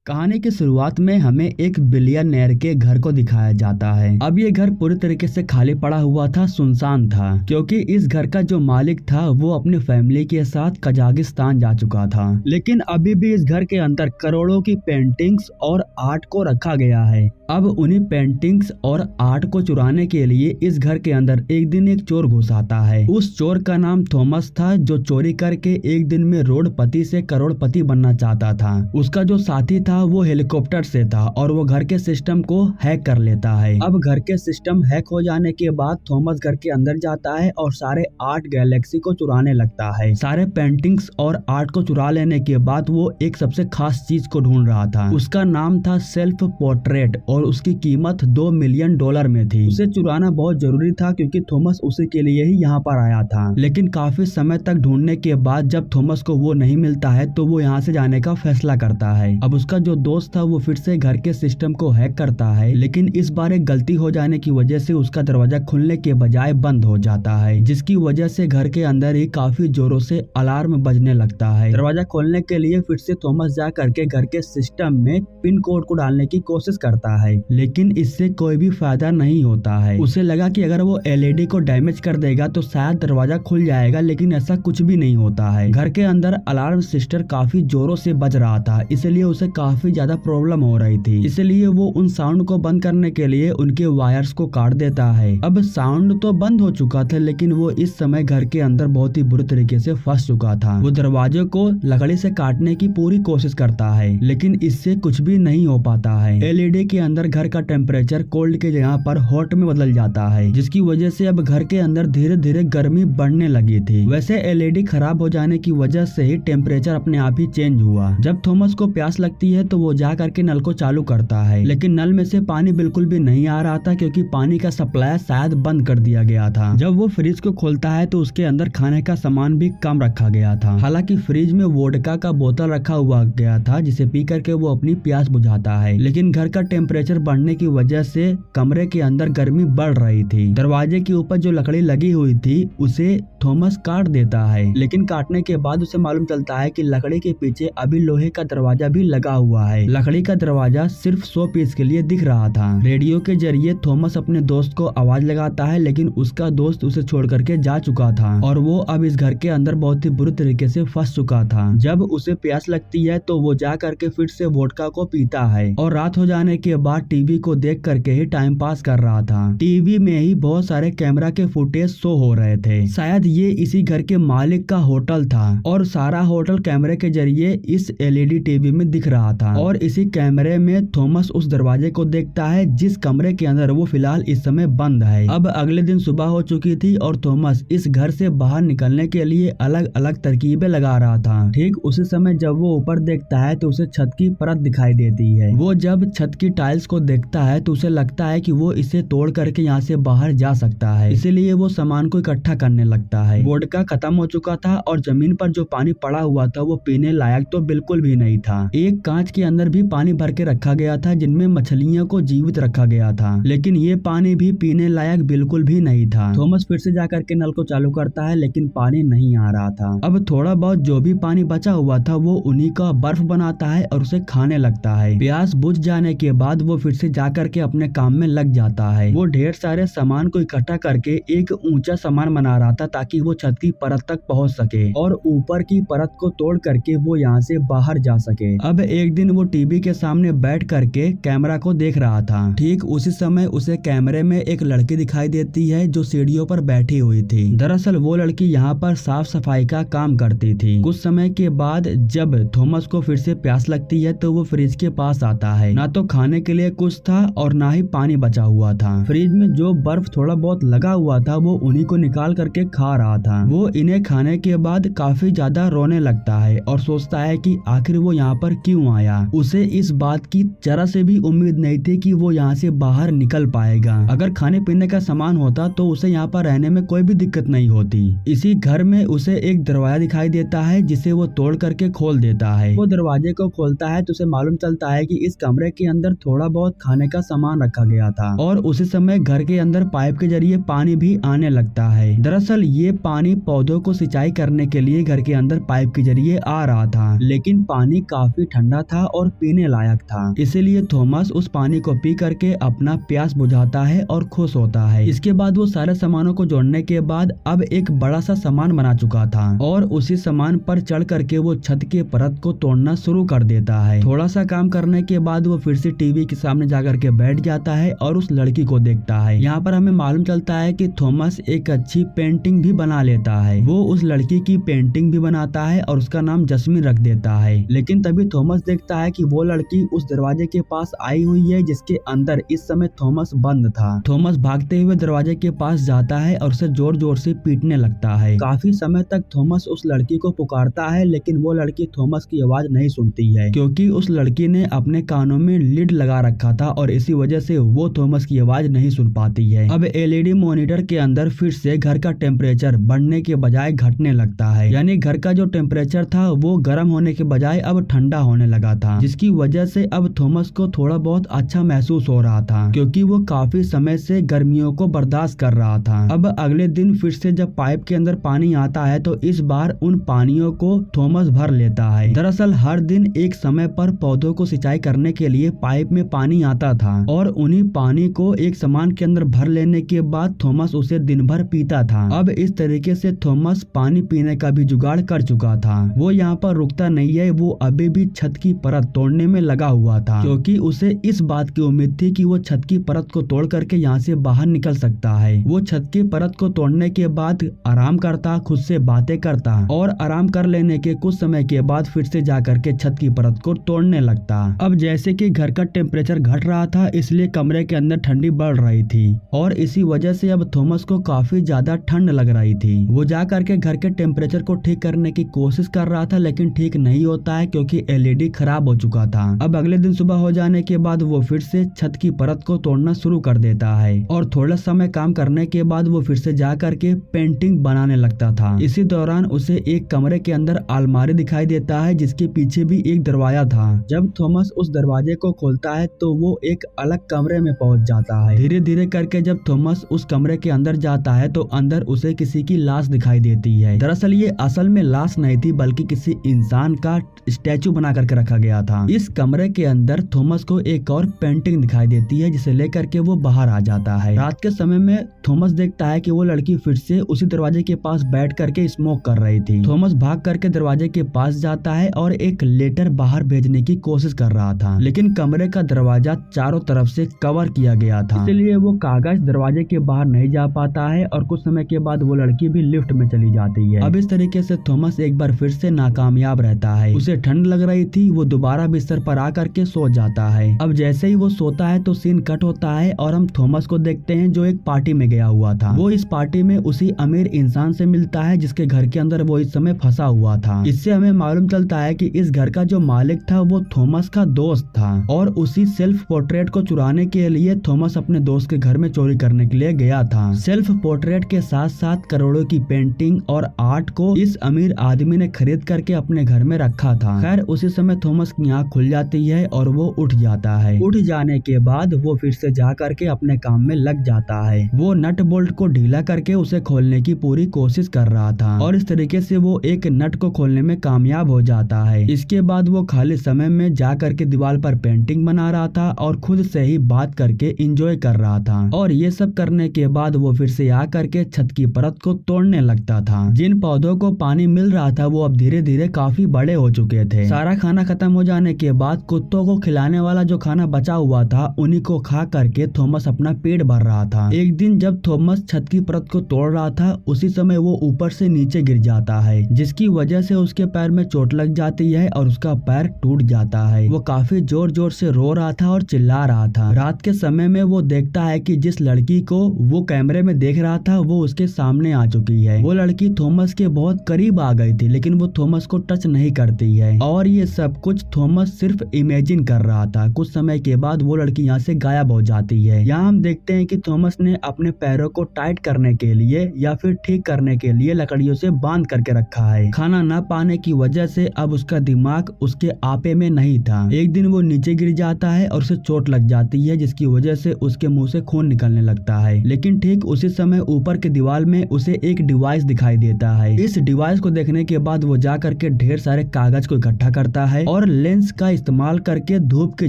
कहानी की शुरुआत में हमें एक बिलियनर के घर को दिखाया जाता है। अब ये घर पूरी तरीके से खाली पड़ा हुआ था, सुनसान था, क्योंकि इस घर का जो मालिक था वो अपनी फैमिली के साथ कजाकिस्तान जा चुका था। लेकिन अभी भी इस घर के अंदर करोड़ों की पेंटिंग्स और आर्ट को रखा गया है। अब उन्हीं पेंटिंग्स और आर्ट को चुराने के लिए इस घर के अंदर एक दिन एक चोर घुस आता है। उस चोर का नाम थॉमस था, जो चोरी करके एक दिन में रोडपति से करोड़पति बनना चाहता था। उसका जो साथी था वो हेलीकॉप्टर से था और वो घर के सिस्टम को हैक कर लेता है। अब घर के सिस्टम हैक हो जाने के बाद थॉमस घर के अंदर जाता है और सारे आर्ट गैलेक्सी को चुराने लगता है। सारे पेंटिंग्स और आर्ट को चुरा लेने के बाद वो एक सबसे खास चीज को ढूंढ रहा था। उसका नाम था सेल्फ पोर्ट्रेट और उसकी कीमत $2 मिलियन में थी। उसे चुराना बहुत जरूरी था क्योंकि थॉमस उसी के लिए ही यहाँ पर आया था। लेकिन काफी समय तक ढूंढने के बाद जब थॉमस को वो नहीं मिलता है तो वो यहाँ से जाने का फैसला करता है। अब उसका जो दोस्त था वो फिर से घर के सिस्टम को हैक करता है, लेकिन इस बार एक गलती हो जाने की वजह से उसका दरवाजा खुलने के बजाय बंद हो जाता है, जिसकी वजह से घर के अंदर ही काफी जोरों से अलार्म बजने लगता है। दरवाजा खोलने के लिए फिर से थॉमस जा करके घर के सिस्टम में पिन कोड को डालने की कोशिश करता है, लेकिन इससे कोई भी फायदा नहीं होता है। उसे लगा कि अगर वो एलईडी को डैमेज कर देगा तो शायद दरवाजा खुल जाएगा, लेकिन ऐसा कुछ भी नहीं होता है। घर के अंदर अलार्म सिस्टम काफी जोरों से बज रहा था, इसलिए उसे काफी ज्यादा प्रॉब्लम हो रही थी। इसलिए वो उन साउंड को बंद करने के लिए उनके वायर्स को काट देता है। अब साउंड तो बंद हो चुका था, लेकिन वो इस समय घर के अंदर बहुत ही बुरी तरीके से फंस चुका था। वो दरवाजे को लकड़ी से काटने की पूरी कोशिश करता है, लेकिन इससे कुछ भी नहीं हो पाता है। एलईडी के अंदर घर का टेम्परेचर कोल्ड के जगह पर हॉट में बदल जाता है, जिसकी वजह से अब घर के अंदर धीरे धीरे गर्मी बढ़ने लगी थी। वैसे एलईडी खराब हो जाने की वजह से ही टेम्परेचर अपने आप ही चेंज हुआ। जब थॉमस को प्यास लगती है तो वो जा करके नल को चालू करता है, लेकिन नल में से पानी बिल्कुल भी नहीं आ रहा था, क्योंकि पानी का सप्लाई शायद बंद कर दिया गया था। जब वो फ्रिज को खोलता है तो उसके अंदर खाने का सामान भी कम रखा गया था। हालांकि फ्रिज में वोडका का बोतल रखा हुआ गया था, जिसे पी करके वो अपनी प्यास बुझाता है, लेकिन घर का टेम्परेचर बढ़ने की वजह से कमरे के अंदर गर्मी बढ़ रही थी। दरवाजे के ऊपर जो लकड़ी लगी हुई थी उसे थॉमस काट देता है, लेकिन काटने के बाद उसे मालूम चलता है कि लकड़ी के पीछे अभी लोहे का दरवाजा भी लगा हुआ है। लकड़ी का दरवाजा सिर्फ 100 पीस के लिए दिख रहा था। रेडियो के जरिए थॉमस अपने दोस्त को आवाज लगाता है, लेकिन उसका दोस्त उसे छोड़ करके जा चुका था और वो अब इस घर के अंदर बहुत ही बुरी तरीके से फंस चुका था। जब उसे प्यास लगती है तो वो जा करके फिर से वोडका को पीता है और रात हो जाने के बाद टीवी को देख करके ही टाइम पास कर रहा था। टीवी में ही बहुत सारे कैमरा के फुटेज शो हो रहे थे। शायद ये इसी घर के मालिक का होटल था और सारा होटल कैमरे के जरिए इस एलईडी टीवी में दिख रहा था। और इसी कैमरे में थॉमस उस दरवाजे को देखता है जिस कमरे के अंदर वो फिलहाल इस समय बंद है। अब अगले दिन सुबह हो चुकी थी और थॉमस इस घर से बाहर निकलने के लिए अलग अलग तरकीबें लगा रहा था। ठीक उसी समय जब वो ऊपर देखता है तो उसे छत की परत दिखाई देती है। वो जब छत की टाइल्स को देखता है तो उसे लगता है कि वो इसे तोड़ करके यहाँ से बाहर जा सकता है, इसीलिए वो सामान को इकट्ठा करने लगता है। वोडका खत्म हो चुका था और जमीन पर जो पानी पड़ा हुआ था वो पीने लायक तो बिल्कुल भी नहीं था। एक कांच के अंदर भी पानी भर के रखा गया था जिनमें मछलियों को जीवित रखा गया था, लेकिन ये पानी भी पीने लायक बिल्कुल भी नहीं था। थॉमस फिर से जाकर के नल को चालू करता है, लेकिन पानी नहीं आ रहा था। अब थोड़ा बहुत जो भी पानी बचा हुआ था वो उन्हीं का बर्फ बनाता है और उसे खाने लगता है। प्यास बुझ जाने के बाद वो फिर से जाकर के अपने काम में लग जाता है। वो ढेर सारे सामान को इकट्ठा करके एक ऊंचा सामान बना रहा था ताकि वो छत की परत तक पहुंच सके और ऊपर की परत को तोड़ करके वो यहाँ से बाहर जा सके। अब एक दिन वो टीवी के सामने बैठ करके कैमरा को देख रहा था। ठीक उसी समय उसे कैमरे में एक लड़की दिखाई देती है जो सीढ़ियों पर बैठी हुई थी। दरअसल वो लड़की यहाँ पर साफ सफाई का काम करती थी। कुछ समय के बाद जब थॉमस को फिर से प्यास लगती है तो वो फ्रिज के पास आता है। ना तो खाने के लिए कुछ था और ना ही पानी बचा हुआ था। फ्रिज में जो बर्फ थोड़ा बहुत लगा हुआ था वो उन्हीं को निकाल करके खा रहा था। वो इन्हें खाने के बाद काफी ज्यादा रोने लगता है और सोचता है कि आखिर वो यहाँ पर क्यों आया। उसे इस बात की जरा से भी उम्मीद नहीं थी कि वो यहाँ से बाहर निकल पाएगा। अगर खाने पीने का सामान होता तो उसे यहाँ पर रहने में कोई भी दिक्कत नहीं होती। इसी घर में उसे एक दरवाजा दिखाई देता है जिसे वो तोड़ करके खोल देता है। वो दरवाजे को खोलता है तो उसे मालूम चलता है कि इस कमरे के अंदर थोड़ा बहुत खाने का सामान रखा गया था और उसी समय घर के अंदर पाइप के जरिए पानी भी आने लगता है। दरअसल ये पानी पौधों को सिंचाई करने के लिए घर के अंदर पाइप के जरिए आ रहा था, लेकिन पानी काफी ठंडा था और पीने लायक था। इसीलिए थॉमस उस पानी को पी करके अपना प्यास बुझाता है और खुश होता है। इसके बाद वो सारे सामानों को जोड़ने के बाद अब एक बड़ा सा सामान बना चुका था और उसी सामान पर चढ़ करके वो छत के परत को तोड़ना शुरू कर देता है। थोड़ा सा काम करने के बाद वो फिर से टीवी के सामने जाकर के बैठ जाता है और उस लड़की को देखता है। यहाँ पर हमें मालूम चलता है कि थॉमस एक अच्छी पेंटिंग भी बना लेता है। वो उस लड़की की पेंटिंग भी बनाता है और उसका नाम जस्मीन रख देता है। लेकिन तभी थॉमस देखता है कि वो लड़की उस दरवाजे के पास आई हुई है जिसके अंदर इस समय थॉमस बंद था। थॉमस भागते हुए दरवाजे के पास जाता है और उसे जोर जोर से पीटने लगता है। काफी समय तक थॉमस उस लड़की को पुकारता है, लेकिन वो लड़की थॉमस की आवाज नहीं सुनती है क्योंकि उस लड़की ने अपने कानों में लीड लगा रखा था और इसी वजह से वो थॉमस की आवाज नहीं सुन पाती है। अब एलईडी मॉनिटर के अंदर फिर से घर का टेम्परेचर बढ़ने के बजाय घटने लगता है, यानी घर का जो टेम्परेचर था वो गर्म होने के बजाय अब ठंडा होने लगा था, जिसकी वजह से अब थॉमस को थोड़ा बहुत अच्छा महसूस हो रहा था क्योंकि वो काफी समय से गर्मियों को बर्दाश्त कर रहा था। अब अगले दिन फिर से जब पाइप के अंदर पानी आता है तो इस बार उन पानियों को थॉमस भर लेता है। दरअसल हर दिन एक समय पर पौधों को सिंचाई करने के लिए पाइप में पानी आता था और उन्हीं पानी को एक सामान के अंदर भर लेने के बाद थॉमस उसे दिन भर पीता था। अब इस तरीके से थॉमस पानी पीने का भी जुगाड़ कर चुका था। वो यहाँ पर रुकता नहीं है, वो अभी भी छत की परत तोड़ने में लगा हुआ था क्योंकि उसे इस बात की उम्मीद थी कि वो छत की परत को तोड़ करके यहाँ से बाहर निकल सकता है। वो छत की परत को तोड़ने के बाद आराम करता, खुद से बातें करता और आराम कर लेने के कुछ समय के बाद फिर से जा करके छत की परत को तोड़ने लगता। अब जैसे कि घर का टेम्परेचर घट रहा था इसलिए कमरे के अंदर ठंडी बढ़ रही थी और इसी वजह से अब थॉमस को काफी ज्यादा ठंड लग रही थी। वो जा करके घर के टेम्परेचर को ठीक करने की कोशिश कर रहा था, लेकिन ठीक नहीं होता है क्योंकि एलईडी खराब हो चुका था। अब अगले दिन सुबह हो जाने के बाद वो फिर से छत की परत को तोड़ना शुरू कर देता है और थोड़ा समय काम करने के बाद वो फिर से जा करके पेंटिंग बनाने लगता था। इसी दौरान उसे एक कमरे के अंदर अलमारी दिखाई देता है जिसके पीछे भी एक दरवाजा था। जब थॉमस उस दरवाजे को खोलता है तो वो एक अलग कमरे में पहुंच जाता है। धीरे धीरे करके जब थॉमस उस कमरे के अंदर जाता है तो अंदर उसे किसी की लाश दिखाई देती है। दरअसल ये असल में लाश नहीं थी बल्कि किसी इंसान का स्टैचू बना करके रखा गया था। इस कमरे के अंदर थॉमस को एक और पेंटिंग दिखाई देती है जिसे लेकर के वो बाहर आ जाता है। रात के समय में थॉमस देखता है कि वो लड़की फिर से उसी दरवाजे के पास बैठ करके स्मोक कर रही थी। थॉमस भाग करके दरवाजे के पास जाता है और एक लेटर बाहर भेजने की कोशिश कर रहा था, लेकिन कमरे का दरवाजा चारों तरफ से कवर किया गया था, इसलिए वो कागज दरवाजे के बाहर नहीं जा पाता है और कुछ समय के बाद वो लड़की भी लिफ्ट में चली जाती है। अब इस तरीके से थॉमस एक बार फिर से नाकामयाब रहता है। उसे ठंड लग रही थी, वो दोबारा बिस्तर पर आकर के सो जाता है। अब जैसे ही वो सोता है तो सीन कट होता है और हम थॉमस को देखते हैं जो एक पार्टी में गया हुआ था। वो इस पार्टी में उसी अमीर इंसान से मिलता है जिसके घर के अंदर वो इस समय फंसा हुआ था। इससे हमें मालूम चलता है कि इस घर का जो मालिक था वो थॉमस का दोस्त था और उसी सेल्फ पोर्ट्रेट को चुराने के लिए थॉमस अपने दोस्त के घर में चोरी करने के लिए गया था। सेल्फ पोर्ट्रेट के साथ साथ करोड़ों की पेंटिंग और आर्ट को इस अमीर आदमी ने खरीद करके अपने घर में रखा था। खैर उसी समय थॉमस की आँख खुल जाती है और वो उठ जाता है। उठ जाने के बाद वो फिर से जा करके अपने काम में लग जाता है। वो नट बोल्ट को ढीला करके उसे खोलने की पूरी कोशिश कर रहा था और इस तरीके से वो एक नट को खोलने में कामयाब हो जाता है। इसके बाद वो खाली समय में जा करके दीवार पर पेंटिंग बना रहा था और खुद से ही बात करके एंजॉय कर रहा था और ये सब करने के बाद वो फिर से आ करके छत की परत को तोड़ने लगता था। जिन पौधों को पानी मिल रहा था वो अब धीरे धीरे काफी बड़े हो चुके थे। सारा खाना खत्म हो जाने के बाद कुत्तों को खिलाने वाला जो खाना बचा हुआ था उन्हीं को खा करके थॉमस अपना पेट भर रहा था। एक दिन जब थॉमस छत की परत को तोड़ रहा था उसी समय वो ऊपर से नीचे गिर जाता है, जिसकी वजह से उसके पैर में चोट लग जाती है और उसका पैर टूट जाता है। वो काफी जोर जोर से रो रहा था और चिल्ला रहा था। रात के समय में वो देखता है कि जिस लड़की को वो कैमरे में देख रहा था वो उसके सामने आ चुकी है। वो लड़की थॉमस के बहुत करीब आ गई थी लेकिन वो थॉमस को टच नहीं करती है और ये सब कुछ थॉमस सिर्फ इमेजिन कर रहा था। कुछ समय के बाद वो लड़की यहाँ से गायब हो जाती है। यहाँ हम देखते हैं कि थॉमस ने अपने पैरों को टाइट करने के लिए या फिर ठीक करने के लिए लकड़ियों से बांध करके रखा है। खाना न पाने की वजह से अब उसका दिमाग उसके आपे में नहीं था। एक दिन वो नीचे गिर जाता है और उसे चोट लग जाती है, जिसकी वजह से उसके मुंह से खून निकलने लगता है। लेकिन ठीक उसी समय ऊपर के दीवार में उसे एक डिवाइस दिखाई देता है। इस डिवाइस को देखने के बाद वो जा करके ढेर सारे कागज को इकट्ठा करता है और लेंस का इस्तेमाल करके धूप के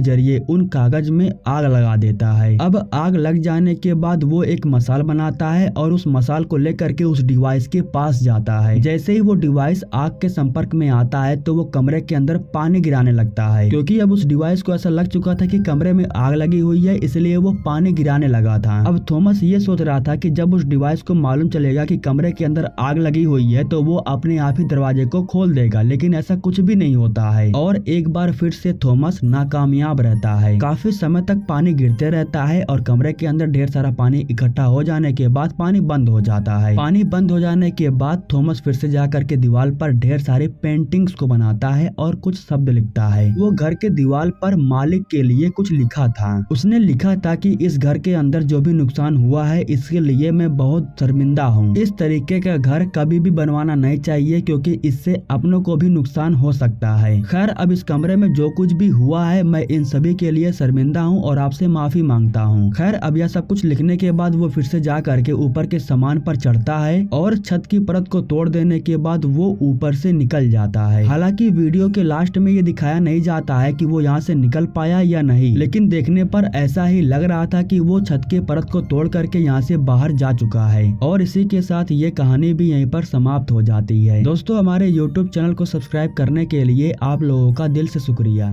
जरिए उन कागज में आग लगा देता है। अब आग लग जाने के बाद वो एक मसाल बनाता है और उस मसाल को लेकर के उस डिवाइस के पास जाता है। जैसे ही वो डिवाइस आग के संपर्क में आता है तो वो कमरे के अंदर पानी गिराने लगता है, क्योंकि अब उस डिवाइस को ऐसा लग चुका था कि कमरे में आग लगी हुई है, इसलिए वो पानी गिराने लगा था। अब थॉमस ये सोच रहा था कि जब उस डिवाइस को मालूम चलेगा कि कमरे के अंदर आग लगी हुई है तो वो अपने आप ही दरवाजे को खोल देगा, लेकिन ऐसा कुछ भी नहीं होता है और एक बार फिर से थॉमस नाकामयाब रहता है। काफी समय तक पानी गिरते रहता है और कमरे के अंदर ढेर सारा पानी इकट्ठा हो जाने के बाद पानी बंद हो जाता है। पानी बंद हो जाने के बाद थॉमस फिर से जाकर के दीवार पर ढेर सारे पेंटिंग्स को बनाता है और कुछ शब्द लिखता है। वो घर के दीवार पर मालिक के लिए कुछ लिखा था। उसने लिखा था कि इस घर के अंदर जो भी नुकसान हुआ है इसके लिए मैं बहुत शर्मिंदा हूँ। इस तरीके का घर कभी भी बनवाना नहीं चाहिए, क्योंकि इससे अपनों को भी नुकसान हो सकता है। खैर, अब इस कमरे में जो कुछ भी हुआ है मैं इन सभी के लिए शर्मिंदा हूँ और आपसे माफी मांगता हूँ। खैर, अब यह सब कुछ लिखने के बाद वो फिर से जा करके ऊपर के सामान पर चढ़ता है और छत की परत को तोड़ देने के बाद वो ऊपर से निकल जाता है। हालांकि वीडियो के लास्ट में ये दिखाया नहीं जाता है कि वो यहाँ से निकल पाया या नहीं, लेकिन देखने पर ऐसा ही लग रहा था कि वो छत के परत को तोड़ करके यहाँ से बाहर जा चुका है। और इसी के साथ ये कहानी भी यहीं पर समाप्त हो जाती है। दोस्तों, हमारे YouTube चैनल को सब्सक्राइब करने के लिए आप लोगों का दिल से शुक्रिया।